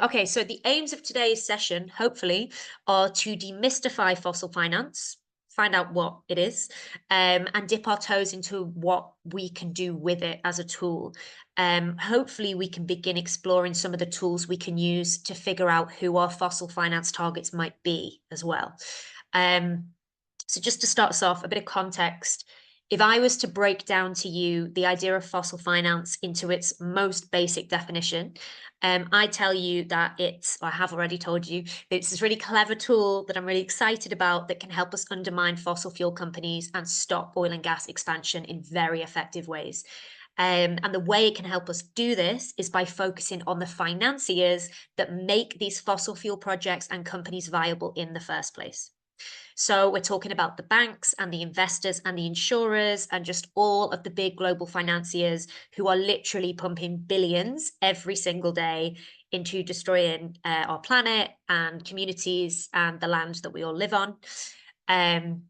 Okay, so the aims of today's session, hopefully, are to demystify fossil finance, find out what it is, and dip our toes into what we can do with it as a tool. Hopefully, we can begin exploring some of the tools we can use to figure out who our fossil finance targets might be as well. Um, so just to start us off, a bit of context. If I was to break down to you the idea of fossil finance into its most basic definition, I tell you that I have already told you, that it's this really clever tool that I'm really excited about that can help us undermine fossil fuel companies and stop oil and gas expansion in very effective ways. And the way it can help us do this is by focusing on the financiers that make these fossil fuel projects and companies viable in the first place. So we're talking about the banks and the investors and the insurers and just all of the big global financiers who are literally pumping billions every single day into destroying our planet and communities and the land that we all live on. Um,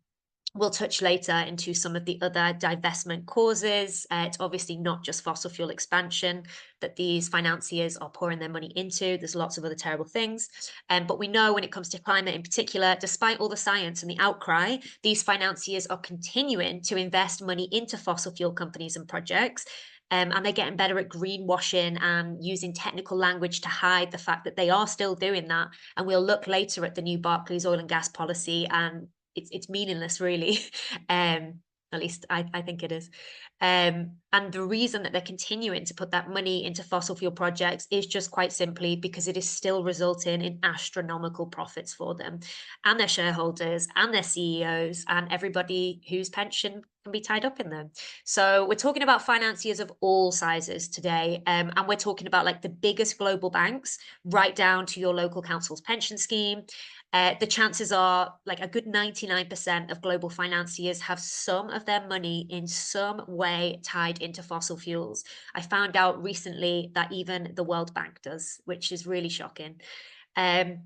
We'll touch later into some of the other divestment causes. It's obviously not just fossil fuel expansion that these financiers are pouring their money into. There's lots of other terrible things. But we know when it comes to climate in particular, despite all the science and the outcry, these financiers are continuing to invest money into fossil fuel companies and projects. And they're getting better at greenwashing and using technical language to hide the fact that they are still doing that. And we'll look later at the new Barclays oil and gas policy, and it's meaningless really. At least I think it is. And the reason that they're continuing to put that money into fossil fuel projects is just quite simply because it is still resulting in astronomical profits for them and their shareholders and their CEOs and everybody whose pension can be tied up in them. So we're talking about financiers of all sizes today, and we're talking about like the biggest global banks right down to your local council's pension scheme. The chances are like a good 99% of global financiers have some of their money in some way tied into fossil fuels. I found out recently that even the World Bank does, which is really shocking. Um,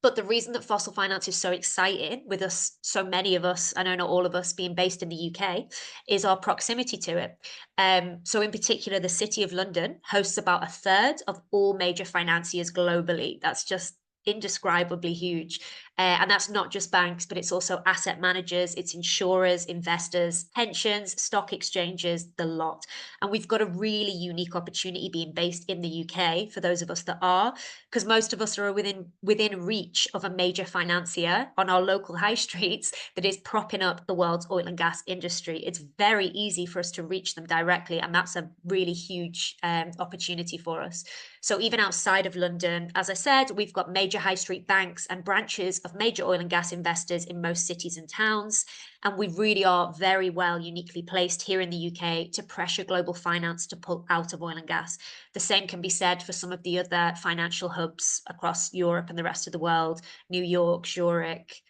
but the reason that fossil finance is so exciting with us, so many of us, I know not all of us, being based in the UK, is our proximity to it. So, in particular, the City of London hosts about a third of all major financiers globally. That's just indescribably huge. And that's not just banks, but it's also asset managers, it's insurers, investors, pensions, stock exchanges, the lot. And we've got a really unique opportunity being based in the UK for those of us that are, because most of us are within reach of a major financier on our local high streets that is propping up the world's oil and gas industry. It's very easy for us to reach them directly, and that's a really huge opportunity for us. So even outside of London, as I said, we've got major high street banks and branches of major oil and gas investors in most cities and towns. And we really are very well uniquely placed here in the UK to pressure global finance to pull out of oil and gas. The same can be said for some of the other financial hubs across Europe and the rest of the world, New York, Zurich,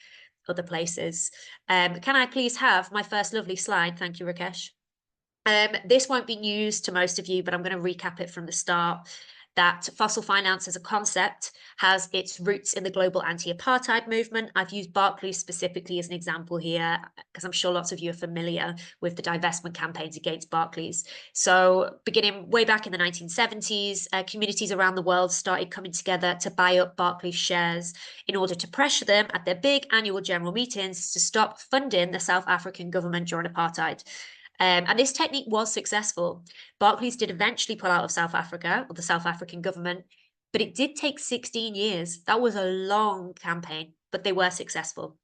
other places. Can I please have my first lovely slide? Thank you, Rakesh. This won't be news to most of you, but I'm going to recap it from the start. That fossil finance as a concept has its roots in the global anti-apartheid movement. I've used Barclays specifically as an example here, because I'm sure lots of you are familiar with the divestment campaigns against Barclays. So beginning way back in the 1970s, communities around the world started coming together to buy up Barclays shares in order to pressure them at their big annual general meetings to stop funding the South African government during apartheid. And this technique was successful. Barclays did eventually pull out of South Africa, or the South African government, but it did take 16 years. That was a long campaign, but they were successful.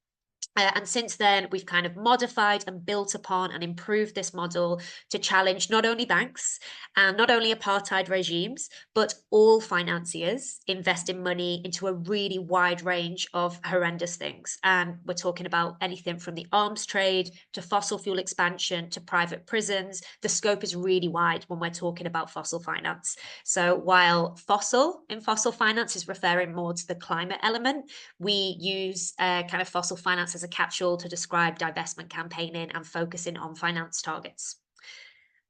And since then, we've kind of modified and built upon and improved this model to challenge not only banks and not only apartheid regimes, but all financiers investing money into a really wide range of horrendous things. And we're talking about anything from the arms trade to fossil fuel expansion to private prisons. The scope is really wide when we're talking about fossil finance. So while fossil in fossil finance is referring more to the climate element, we use kind of fossil finance as a catch-all to describe divestment campaigning and focusing on finance targets.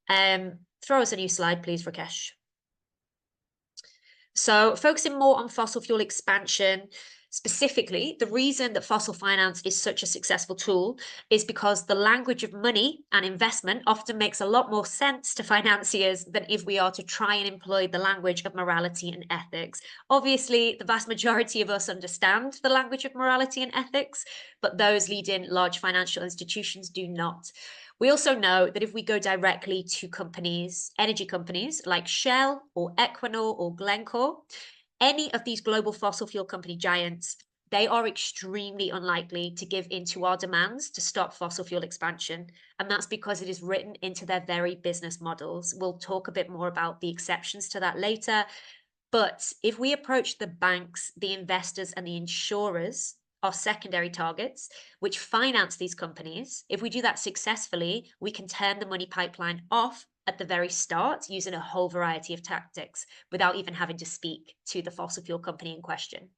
Throw us a new slide, please, Rakesh. So focusing more on fossil fuel expansion. Specifically, the reason that fossil finance is such a successful tool is because the language of money and investment often makes a lot more sense to financiers than if we are to try and employ the language of morality and ethics. Obviously, the vast majority of us understand the language of morality and ethics, but those leading large financial institutions do not. We also know that if we go directly to companies, energy companies like Shell or Equinor or Glencore, any of these global fossil fuel company giants, they are extremely unlikely to give in to our demands to stop fossil fuel expansion. And that's because it is written into their very business models. We'll talk a bit more about the exceptions to that later. But if we approach the banks, the investors, and the insurers, our secondary targets, which finance these companies, if we do that successfully, we can turn the money pipeline off at the very start using a whole variety of tactics without even having to speak to the fossil fuel company in question.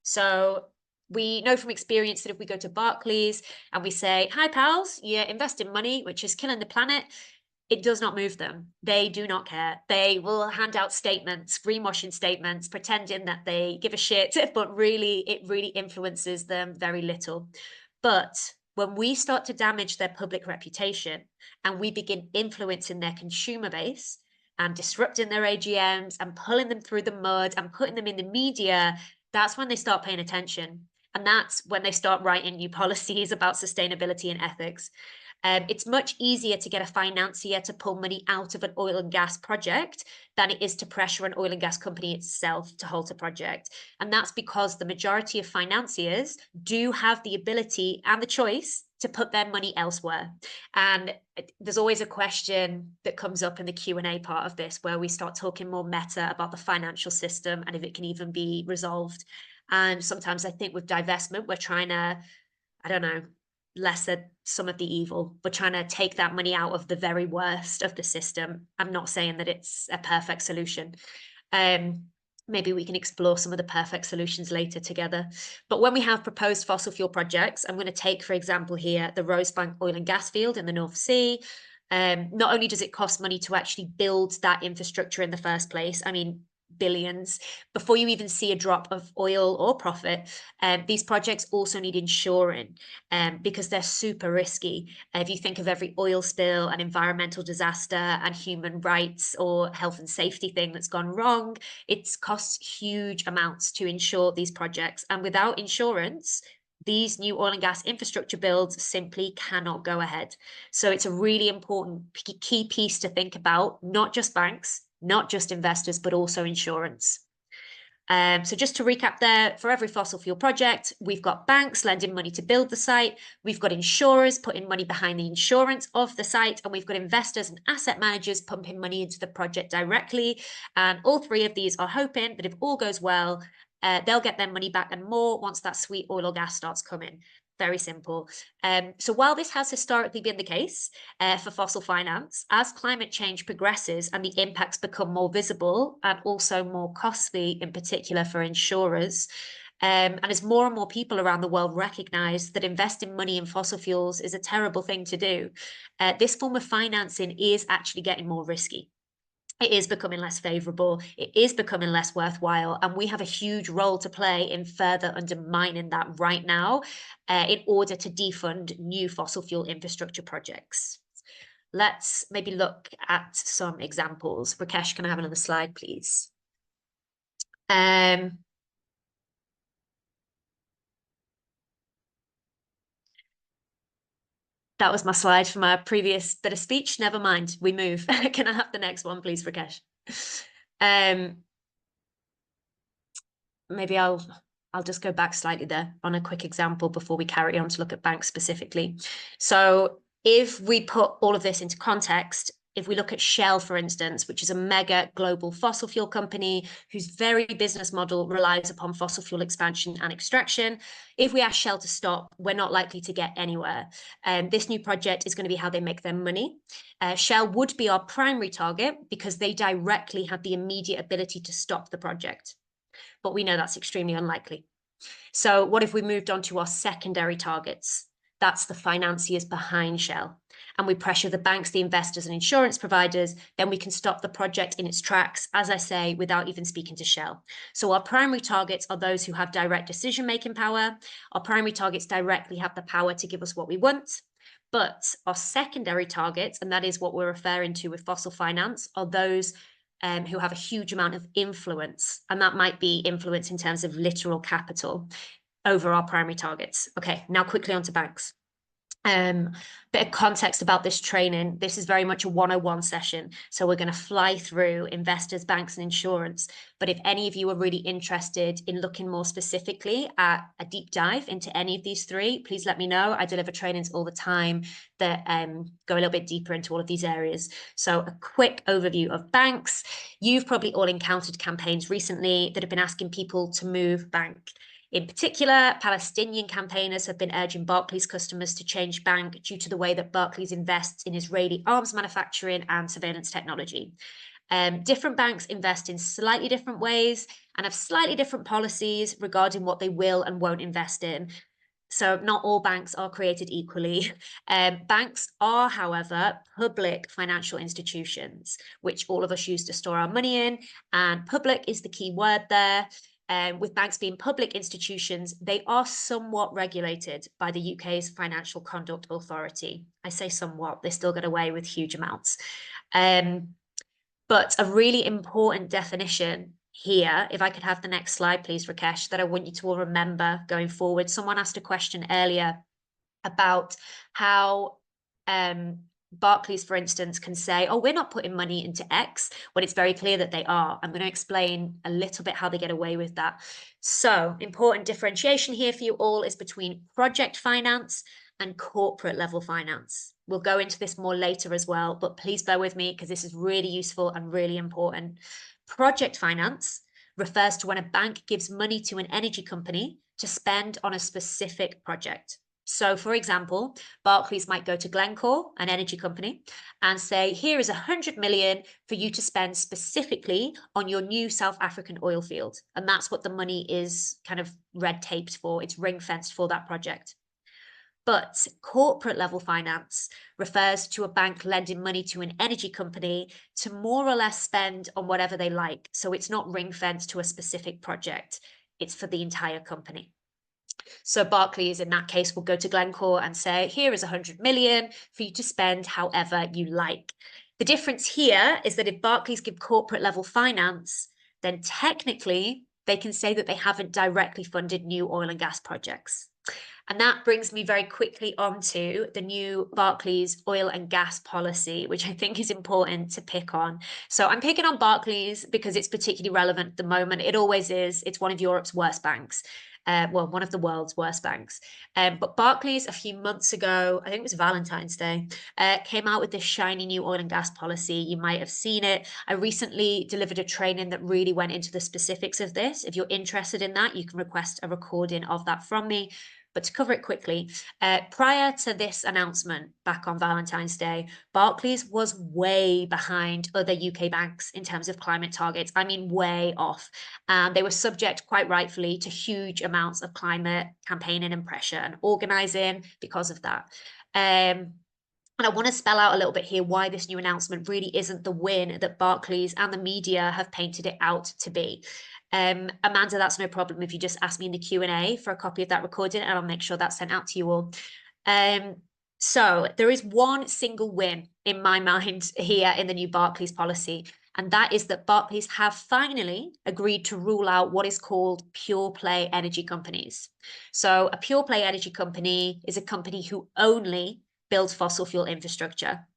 So we know from experience that if we go to Barclays and we say, hi, pals, you're investing money, which is killing the planet, it does not move them. They do not care. They will hand out statements, greenwashing statements, pretending that they give a shit, but really, it really influences them very little. But when we start to damage their public reputation and we begin influencing their consumer base and disrupting their AGMs and pulling them through the mud and putting them in the media, that's when they start paying attention. And that's when they start writing new policies about sustainability and ethics. It's much easier to get a financier to pull money out of an oil and gas project than it is to pressure an oil and gas company itself to halt a project. And that's because the majority of financiers do have the ability and the choice to put their money elsewhere. And there's always a question that comes up in the Q&A part of this where we start talking more meta about the financial system and if it can even be resolved. And sometimes I think with divestment, we're trying to, I don't know, lessen some of the evil. We're trying to take that money out of the very worst of the system. I'm not saying that it's a perfect solution. Maybe we can explore some of the perfect solutions later together. But when we have proposed fossil fuel projects, I'm going to take, for example, here, the Rosebank oil and gas field in the North Sea. Not only does it cost money to actually build that infrastructure in the first place, I mean, billions before you even see a drop of oil or profit. These projects also need insuring because they're super risky. If you think of every oil spill, an environmental disaster, and human rights or health and safety thing that's gone wrong, it costs huge amounts to insure these projects. And without insurance, these new oil and gas infrastructure builds simply cannot go ahead. So it's a really important key piece to think about, not just banks, not just investors, but also insurance. So just to recap there, for every fossil fuel project, we've got banks lending money to build the site, we've got insurers putting money behind the insurance of the site, and we've got investors and asset managers pumping money into the project directly. And all three of these are hoping that if all goes well, they'll get their money back and more once that sweet oil or gas starts coming. Very simple. So while this has historically been the case for fossil finance, as climate change progresses and the impacts become more visible and also more costly, in particular for insurers, and as more and more people around the world recognize that investing money in fossil fuels is a terrible thing to do, this form of financing is actually getting more risky. It is becoming less favorable, it is becoming less worthwhile, and we have a huge role to play in further undermining that right now in order to defund new fossil fuel infrastructure projects. Let's maybe look at some examples. Rakesh, can I have another slide, please? That was my slide for my previous bit of speech. Never mind, we move. Can I have the next one, please, Rakesh? Maybe I'll just go back slightly there on a quick example before we carry on to look at banks specifically. So if we put all of this into context, if we look at Shell, for instance, which is a mega global fossil fuel company whose very business model relies upon fossil fuel expansion and extraction, if we ask Shell to stop, we're not likely to get anywhere. This new project is going to be how they make their money. Shell would be our primary target because they directly have the immediate ability to stop the project. But we know that's extremely unlikely. So what if we moved on to our secondary targets? That's the financiers behind Shell. and we pressure the banks, the investors, and insurance providers, then we can stop the project in its tracks, as I say, without even speaking to Shell. So our primary targets are those who have direct decision-making power. Our primary targets directly have the power to give us what we want. But our secondary targets, and that is what we're referring to with fossil finance, are those who have a huge amount of influence. And that might be influence in terms of literal capital over our primary targets. Okay, now quickly onto banks. Bit of context about this training. This is very much a 101 session. So we're going to fly through investors, banks, and insurance. But if any of you are really interested in looking more specifically at a deep dive into any of these three, please let me know. I deliver trainings all the time that go a little bit deeper into all of these areas. So a quick overview of banks. You've probably all encountered campaigns recently that have been asking people to move bank. In particular, Palestinian campaigners have been urging Barclays customers to change bank due to the way that Barclays invests in Israeli arms manufacturing and surveillance technology. Different banks invest in slightly different ways and have slightly different policies regarding what they will and won't invest in. So not all banks are created equally. Banks are, however, public financial institutions, which all of us use to store our money in, and public is the key word there. With banks being public institutions, they are somewhat regulated by the UK's Financial Conduct Authority. I say somewhat, they still get away with huge amounts. But a really important definition here, if I could have the next slide, please, Rakesh, that I want you to all remember going forward. Someone asked a question earlier about how Barclays, for instance, can say, oh, we're not putting money into X, when it's very clear that they are. I'm going to explain a little bit how they get away with that. So important differentiation here for you all is between project finance and corporate level finance. We'll go into this more later as well, but please bear with me because this is really useful and really important. Project finance refers to when a bank gives money to an energy company to spend on a specific project. So, for example, Barclays might go to Glencore, an energy company, and say, here is 100 million for you to spend specifically on your new South African oil field. And that's what the money is kind of red taped for. It's ring fenced for that project. But corporate level finance refers to a bank lending money to an energy company to more or less spend on whatever they like. So it's not ring fenced to a specific project. It's for the entire company. So Barclays, in that case, will go to Glencore and say, here is 100 million for you to spend however you like. The difference here is that if Barclays give corporate level finance, then technically they can say that they haven't directly funded new oil and gas projects. And that brings me very quickly onto the new Barclays oil and gas policy, which I think is important to pick on. So I'm picking on Barclays because it's particularly relevant at the moment. It always is. It's one of Europe's worst banks. Well, one of the world's worst banks. But Barclays, a few months ago, I think it was Valentine's Day, came out with this shiny new oil and gas policy. You might have seen it. I recently delivered a training that really went into the specifics of this. If you're interested in that, you can request a recording of that from me. But to cover it quickly, prior to this announcement back on Valentine's Day, Barclays was way behind other UK banks in terms of climate targets. I mean, way off. And they were subject, quite rightfully, to huge amounts of climate campaigning and pressure and organising because of that. And I want to spell out a little bit here why this new announcement really isn't the win that Barclays and the media have painted it out to be. Amanda, that's no problem if you just ask me in the Q&A for a copy of that recording, and I'll make sure that's sent out to you all. So there is one single win in my mind here in the new Barclays policy, and that is that Barclays have finally agreed to rule out what is called pure play energy companies. So a pure play energy company is a company who only builds fossil fuel infrastructure.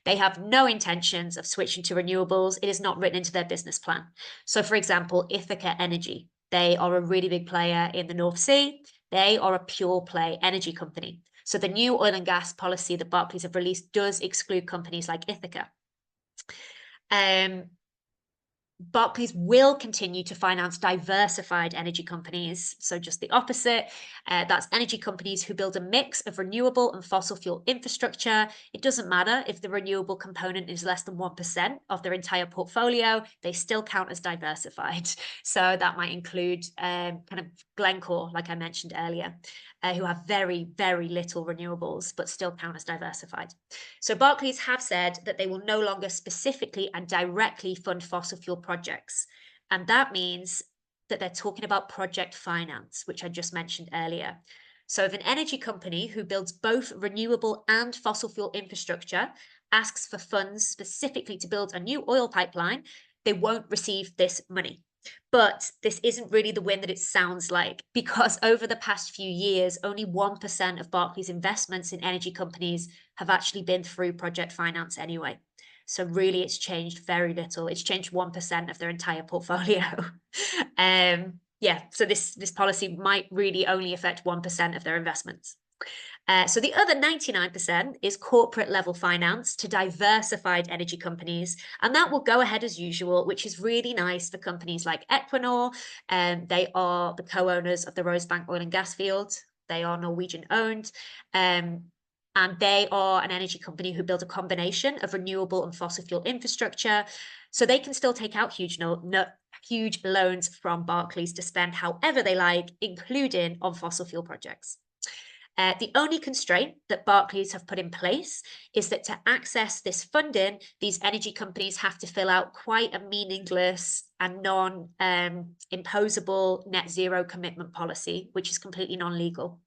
They have no intentions of switching to renewables. It is not written into their business plan. So, for example, Ithaca Energy, they are a really big player in the North Sea. They are a pure play energy company. So the new oil and gas policy that Barclays have released does exclude companies like Ithaca. Barclays will continue to finance diversified energy companies. So just the opposite. That's energy companies who build a mix of renewable and fossil fuel infrastructure. It doesn't matter if the renewable component is less than 1% of their entire portfolio, they still count as diversified. So that might include kind of Glencore, like I mentioned earlier, who have very, very little renewables, but still count as diversified. So Barclays have said that they will no longer specifically and directly fund fossil fuel projects. And that means that they're talking about project finance, which I just mentioned earlier. So if an energy company who builds both renewable and fossil fuel infrastructure asks for funds specifically to build a new oil pipeline, they won't receive this money. But this isn't really the win that it sounds like, because over the past few years, only 1% of Barclays' investments in energy companies have actually been through project finance anyway. So really, it's changed very little. It's changed 1% of their entire portfolio. Yeah, so this policy might really only affect 1% of their investments. So the other 99% is corporate level finance to diversified energy companies. And that will go ahead as usual, which is really nice for companies like Equinor. They are the co-owners of the Rosebank oil and gas field. They are Norwegian owned. And they are an energy company who build a combination of renewable and fossil fuel infrastructure. So they can still take out huge loans from Barclays to spend however they like, including on fossil fuel projects. The only constraint that Barclays have put in place is that to access this funding, these energy companies have to fill out quite a meaningless and non-imposable net zero commitment policy, which is completely non-legal.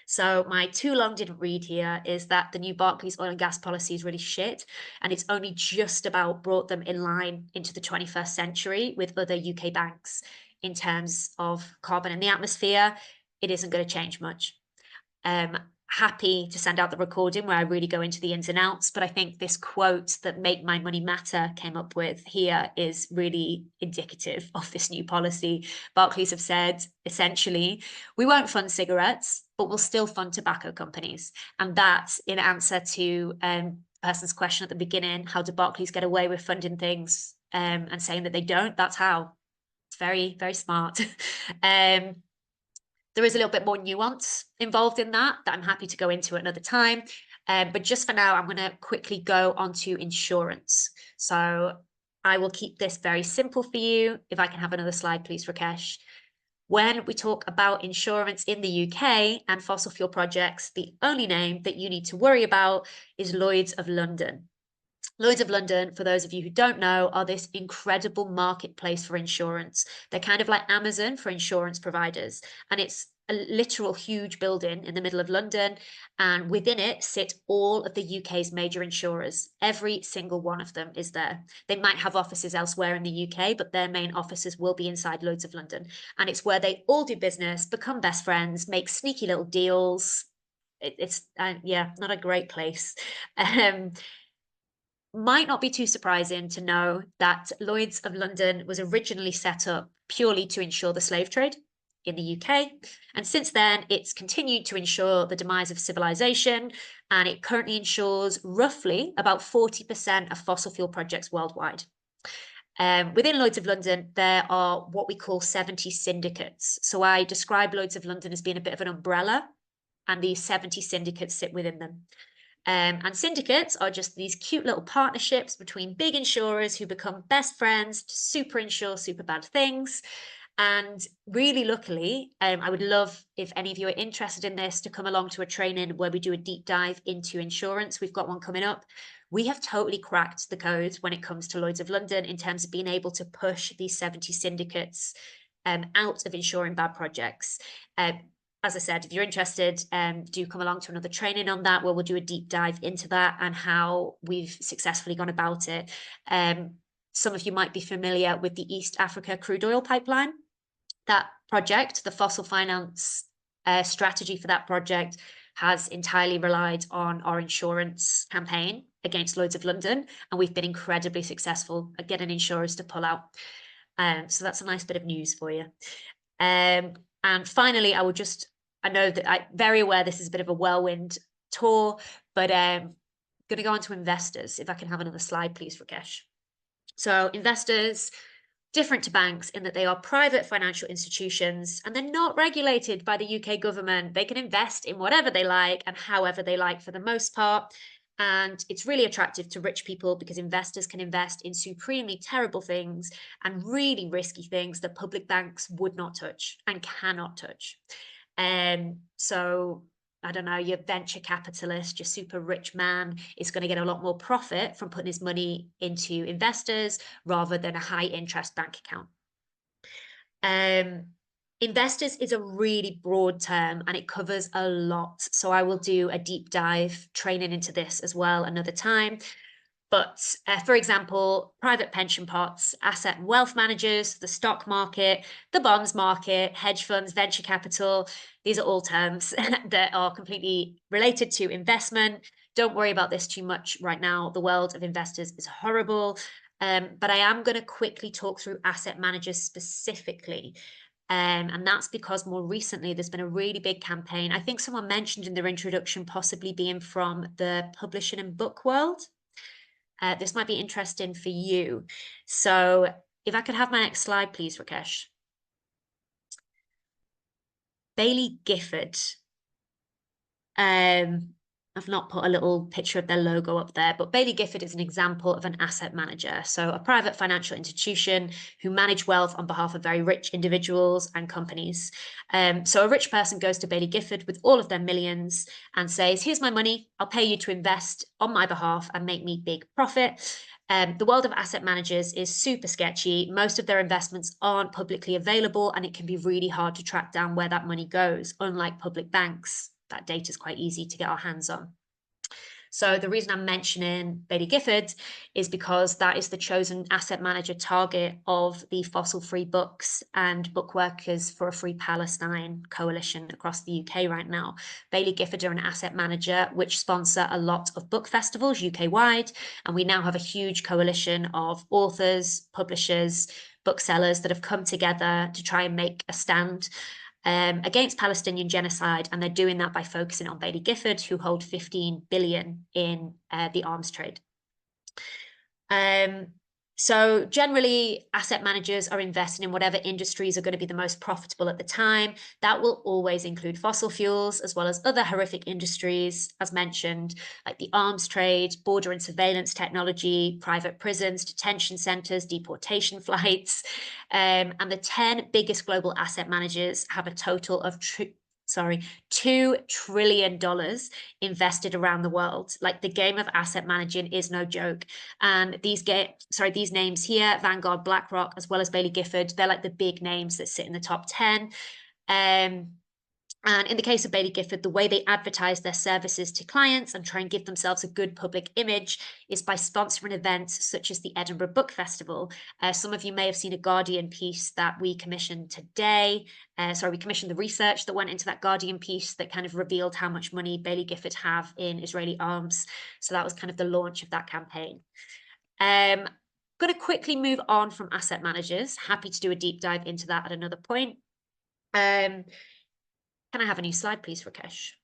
So my too long didn't read here is that the new Barclays oil and gas policy is really shit, and it's only just about brought them in line into the 21st century with other UK banks in terms of carbon in the atmosphere. It isn't going to change much. Happy to send out the recording where I really go into the ins and outs, but I think this quote that Make My Money Matter came up with here is really indicative of this new policy. Barclays have said, essentially, we won't fund cigarettes, but we'll still fund tobacco companies. And that's in answer to a person's question at the beginning, how do Barclays get away with funding things and saying that they don't? That's how. It's very, very smart. There is a little bit more nuance involved in that I'm happy to go into at another time. But just for now, I'm going to quickly go on to insurance. So I will keep this very simple for you. If I can have another slide, please, Rakesh. When we talk about insurance in the UK and fossil fuel projects, the only name that you need to worry about is Lloyd's of London. Lloyd's of London, for those of you who don't know, are this incredible marketplace for insurance. They're kind of like Amazon for insurance providers. And it's a literal huge building in the middle of London. And within it sit all of the UK's major insurers. Every single one of them is there. They might have offices elsewhere in the UK, but their main offices will be inside Lloyd's of London. And it's where they all do business, become best friends, make sneaky little deals. It's yeah, not a great place. Might not be too surprising to know that Lloyd's of London was originally set up purely to insure the slave trade in the UK. And since then, it's continued to insure the demise of civilization, and it currently insures roughly about 40% of fossil fuel projects worldwide. Within Lloyd's of London, there are what we call 70 syndicates. So I describe Lloyd's of London as being a bit of an umbrella, and these 70 syndicates sit within them. And syndicates are just these cute little partnerships between big insurers who become best friends to super insure super bad things. And really luckily, I would love if any of you are interested in this to come along to a training where we do a deep dive into insurance. We've got one coming up. We have totally cracked the code when it comes to Lloyd's of London in terms of being able to push these 70 syndicates out of insuring bad projects. As I said, if you're interested, do come along to another training on that where we'll do a deep dive into that and how we've successfully gone about it. Some of you might be familiar with the East Africa crude oil pipeline. That project, the fossil finance strategy for that project has entirely relied on our insurance campaign against Lloyd's of London, and we've been incredibly successful at getting insurers to pull out. So that's a nice bit of news for you. And finally, I know that I'm very aware this is a bit of a whirlwind tour, but I'm going to go on to investors. If I can have another slide, please, Rakesh. So investors, different to banks in that they are private financial institutions and they're not regulated by the UK government. They can invest in whatever they like and however they like for the most part. And it's really attractive to rich people because investors can invest in supremely terrible things and really risky things that public banks would not touch and cannot touch. So I don't know, your venture capitalist, your super rich man is going to get a lot more profit from putting his money into investors rather than a high interest bank account. Investors is a really broad term and it covers a lot. So I will do a deep dive training into this as well another time. But for example, private pension pots, asset and wealth managers, the stock market, the bonds market, hedge funds, venture capital, these are all terms that are completely related to investment. Don't worry about this too much right now. The world of investors is horrible. But I am going to quickly talk through asset managers specifically. And that's because more recently there's been a really big campaign. I think someone mentioned in their introduction possibly being from the publishing and book world. This might be interesting for you. So if I could have my next slide, please, Rakesh. Baillie Gifford. I've not put a little picture of their logo up there, but Baillie Gifford is an example of an asset manager. So a private financial institution who manage wealth on behalf of very rich individuals and companies. So a rich person goes to Baillie Gifford with all of their millions and says, here's my money, I'll pay you to invest on my behalf and make me big profit. The world of asset managers is super sketchy. Most of their investments aren't publicly available, and it can be really hard to track down where that money goes, unlike public banks. That data is quite easy to get our hands on. So the reason I'm mentioning Baillie Gifford is because that is the chosen asset manager target of the Fossil Free Books and Book Workers for a Free Palestine coalition across the UK right now. Baillie Gifford are an asset manager which sponsor a lot of book festivals UK-wide, and we now have a huge coalition of authors, publishers, booksellers that have come together to try and make a stand against Palestinian genocide, and they're doing that by focusing on Baillie Gifford, who hold 15 billion in the arms trade. So generally, asset managers are investing in whatever industries are going to be the most profitable at the time. That will always include fossil fuels, as well as other horrific industries, as mentioned, like the arms trade, border and surveillance technology, private prisons, detention centers, deportation flights. And the 10 biggest global asset managers have a total of $2 trillion invested around the world. Like, the game of asset managing is no joke. And these names here, Vanguard, BlackRock, as well as Baillie Gifford, they're like the big names that sit in the top 10. And in the case of Baillie Gifford, the way they advertise their services to clients and try and give themselves a good public image is by sponsoring events such as the Edinburgh Book Festival. Some of you may have seen a Guardian piece that we commissioned today. We commissioned the research that went into that Guardian piece that kind of revealed how much money Baillie Gifford have in Israeli arms. So that was kind of the launch of that campaign. I'm going to quickly move on from asset managers. Happy to do a deep dive into that at another point. Can I have a new slide, please, Rakesh?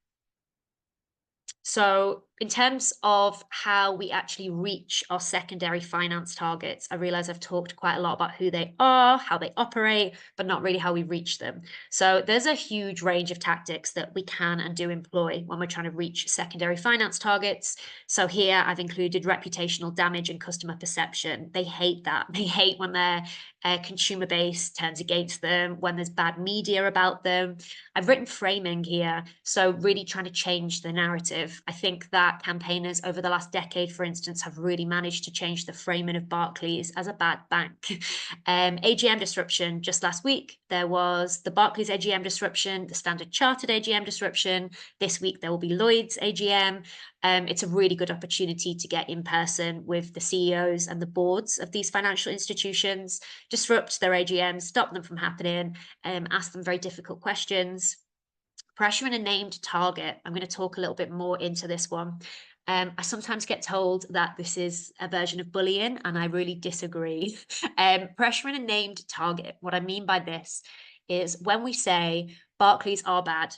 So in terms of how we actually reach our secondary finance targets, I realize I've talked quite a lot about who they are, how they operate, but not really how we reach them. So there's a huge range of tactics that we can and do employ when we're trying to reach secondary finance targets. So here I've included reputational damage and customer perception. They hate that. They hate when their consumer base turns against them, when there's bad media about them. I've written framing here, so really trying to change the narrative. I think that campaigners over the last decade, for instance, have really managed to change the framing of Barclays as a bad bank. AGM disruption, just last week, there was the Barclays AGM disruption, the Standard Chartered AGM disruption. This week, there will be Lloyd's AGM. It's a really good opportunity to get in person with the CEOs and the boards of these financial institutions, disrupt their AGMs, stop them from happening, ask them very difficult questions. Pressuring a named target. I'm going to talk a little bit more into this one. I sometimes get told that this is a version of bullying, and I really disagree. Pressuring a named target. What I mean by this is when we say Barclays are bad,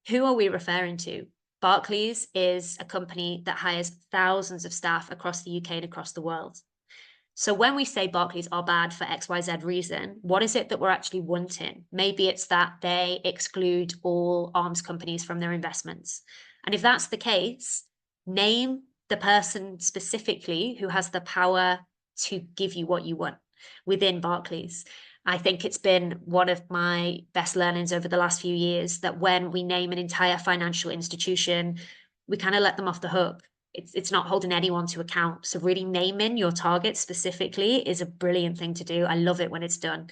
who are we referring to? Barclays is a company that hires thousands of staff across the UK and across the world. So when we say Barclays are bad for XYZ reason, what is it that we're actually wanting? Maybe it's that they exclude all arms companies from their investments. And if that's the case, name the person specifically who has the power to give you what you want within Barclays. I think it's been one of my best learnings over the last few years that when we name an entire financial institution, we kind of let them off the hook. It's not holding anyone to account. So really naming your target specifically is a brilliant thing to do. I love it when it's done.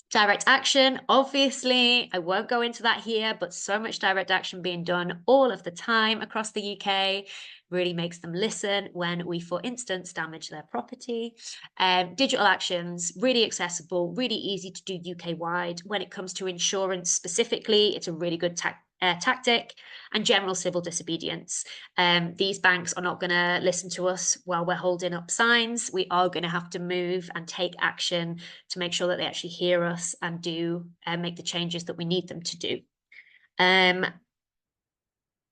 Direct action, obviously, I won't go into that here, but so much direct action being done all of the time across the UK really makes them listen when we, for instance, damage their property. Digital actions, really accessible, really easy to do UK-wide. When it comes to insurance specifically, it's a really good tactic. And general civil disobedience. These banks are not going to listen to us while we're holding up signs. We are going to have to move and take action to make sure that they actually hear us and do make the changes that we need them to do. Can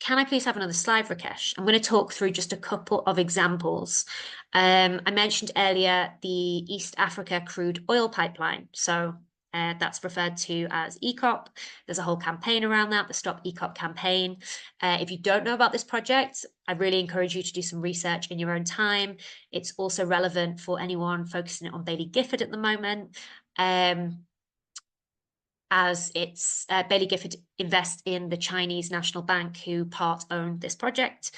I please have another slide, Rakesh? I'm going to talk through just a couple of examples. I mentioned earlier the East Africa crude oil pipeline. So that's referred to as ECOP. There's a whole campaign around that, the Stop ECOP campaign. If you don't know about this project, I really encourage you to do some research in your own time. It's also relevant for anyone focusing on Baillie Gifford at the moment. As it's Baillie Gifford invests in the Chinese National Bank, who part owned this project.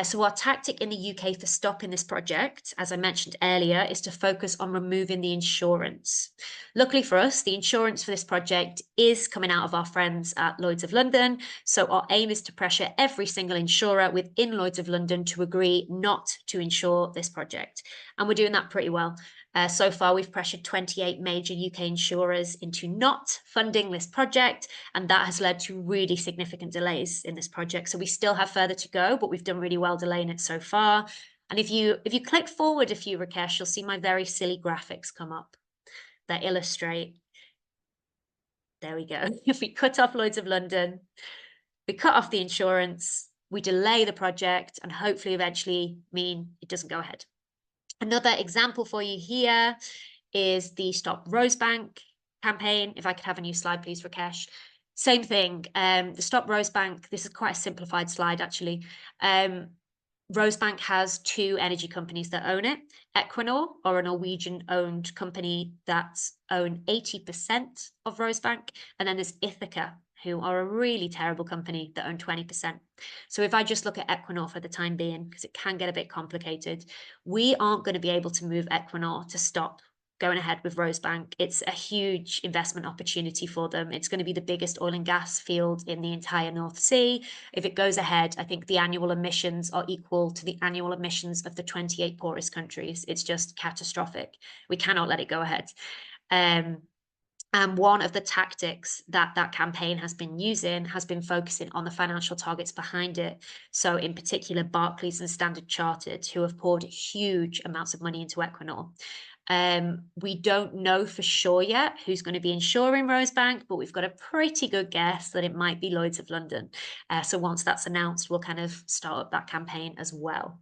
So our tactic in the UK for stopping this project, as I mentioned earlier, is to focus on removing the insurance. Luckily for us, the insurance for this project is coming out of our friends at Lloyd's of London. So our aim is to pressure every single insurer within Lloyd's of London to agree not to insure this project. And we're doing that pretty well. So far, we've pressured 28 major UK insurers into not funding this project, and that has led to really significant delays in this project. So we still have further to go, but we've done really well delaying it so far. And if you click forward a few, Rakesh, you'll see my very silly graphics come up that illustrate. There we go. If we cut off Lloyd's of London, we cut off the insurance, we delay the project, and hopefully eventually mean it doesn't go ahead. Another example for you here is the Stop Rosebank campaign. If I could have a new slide, please, Rakesh. Same thing, the Stop Rosebank, this is quite a simplified slide, actually. Rosebank has two energy companies that own it. Equinor, or a Norwegian-owned company that own 80% of Rosebank. And then there's Ithaca, who are a really terrible company that own 20%. So if I just look at Equinor for the time being, because it can get a bit complicated, we aren't going to be able to move Equinor to stop going ahead with Rosebank. It's a huge investment opportunity for them. It's going to be the biggest oil and gas field in the entire North Sea. If it goes ahead, I think the annual emissions are equal to the annual emissions of the 28 poorest countries. It's just catastrophic. We cannot let it go ahead. And one of the tactics that that campaign has been using has been focusing on the financial targets behind it. So in particular, Barclays and Standard Chartered, who have poured huge amounts of money into Equinor. We don't know for sure yet who's going to be insuring Rosebank, but we've got a pretty good guess that it might be Lloyd's of London. So once that's announced, we'll kind of start up that campaign as well.